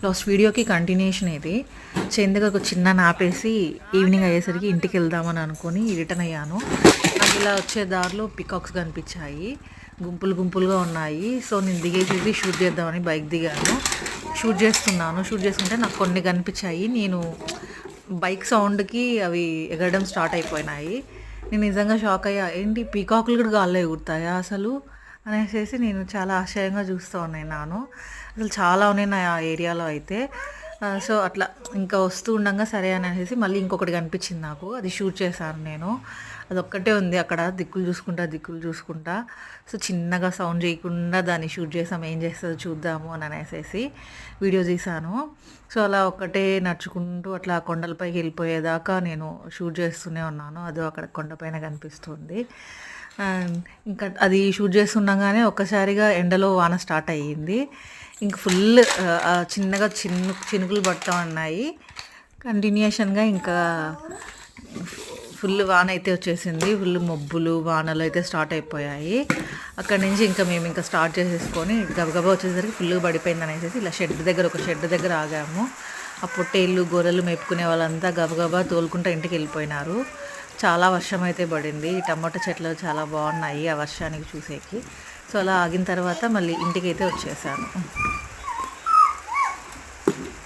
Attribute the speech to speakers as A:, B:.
A: Last వీడియోకి continuation ఇది. చెందుగా ఒక చిన్న నాపేసి ఈవినింగ్ అయ్యేసరికి ఇంటికి వెళ్దామని అనుకుని రిటర్న్ అయ్యాను. నాకు ఇలా వచ్చే దారిలో పికాక్స్ కనిపించాయి, గుంపులు గుంపులుగా ఉన్నాయి. సో నేను దిగేసేసి షూట్ చేద్దామని బైక్ దిగాను. షూట్ చేసుకుంటే నాకు కొన్ని కనిపించాయి. నేను బైక్ సౌండ్కి అవి ఎగరడం స్టార్ట్ అయిపోయినాయి. నేను నిజంగా షాక్ అయ్యా, ఏంటి పీకాకులు కూడా గాల్లో ఎగురుతాయా అసలు అనేసి నేను చాలా ఆశ్చర్యంగా చూస్తూ ఉన్నాను. అసలు చాలా ఉన్నాయి నా ఏరియాలో అయితే. సో అట్లా ఇంకా వస్తూ ఉండగా సరే అనేసి మళ్ళీ ఇంకొకటి కనిపించింది నాకు, అది షూట్ చేశాను నేను. అదొక్కటే ఉంది అక్కడ, దిక్కులు చూసుకుంటా. సో చిన్నగా సౌండ్ చేయకుండా దాన్ని షూట్ చేసాం, ఏం చేస్తుందో చూద్దాము అని అనేసి వీడియో తీశాను. సో అలా ఒక్కటే నడుచుకుంటూ అట్లా కొండలపైకి వెళ్ళిపోయేదాకా నేను షూట్ చేస్తూనే ఉన్నాను. అది అక్కడ కొండపైన కనిపిస్తుంది. ఇంకా అది షూట్ చేస్తుండగానే ఒక్కసారిగా ఎండలో వాన స్టార్ట్ అయ్యింది. ఇంక ఫుల్ చిన్నగా చినుకులు పడుతూ ఉన్నాయి. కంటిన్యూషన్గా ఇంకా ఫుల్ వాన అయితే వచ్చేసింది. ఫుల్ మబ్బులు వానలు అయితే స్టార్ట్ అయిపోయాయి. అక్కడి నుంచి ఇంకా మేము ఇంకా స్టార్ట్ చేసేసుకొని గబగబా వచ్చేసరికి ఫుల్ పడిపోయింది అనేసి ఇలా ఒక షెడ్ దగ్గర ఆగాము. ఆ పొట్టేళ్ళు గొర్రెలు మేపుకునే వాళ్ళంతా గబగబా తోలుకుంటూ ఇంటికి వెళ్ళిపోయినారు. చాలా వర్షం అయితే పడింది. టమాటా చెట్లు చాలా బాగున్నాయి ఆ వర్షానికి చూసేకి. సో అలా ఆగిన తర్వాత మళ్ళీ ఇంటికి అయితే వచ్చేసాను.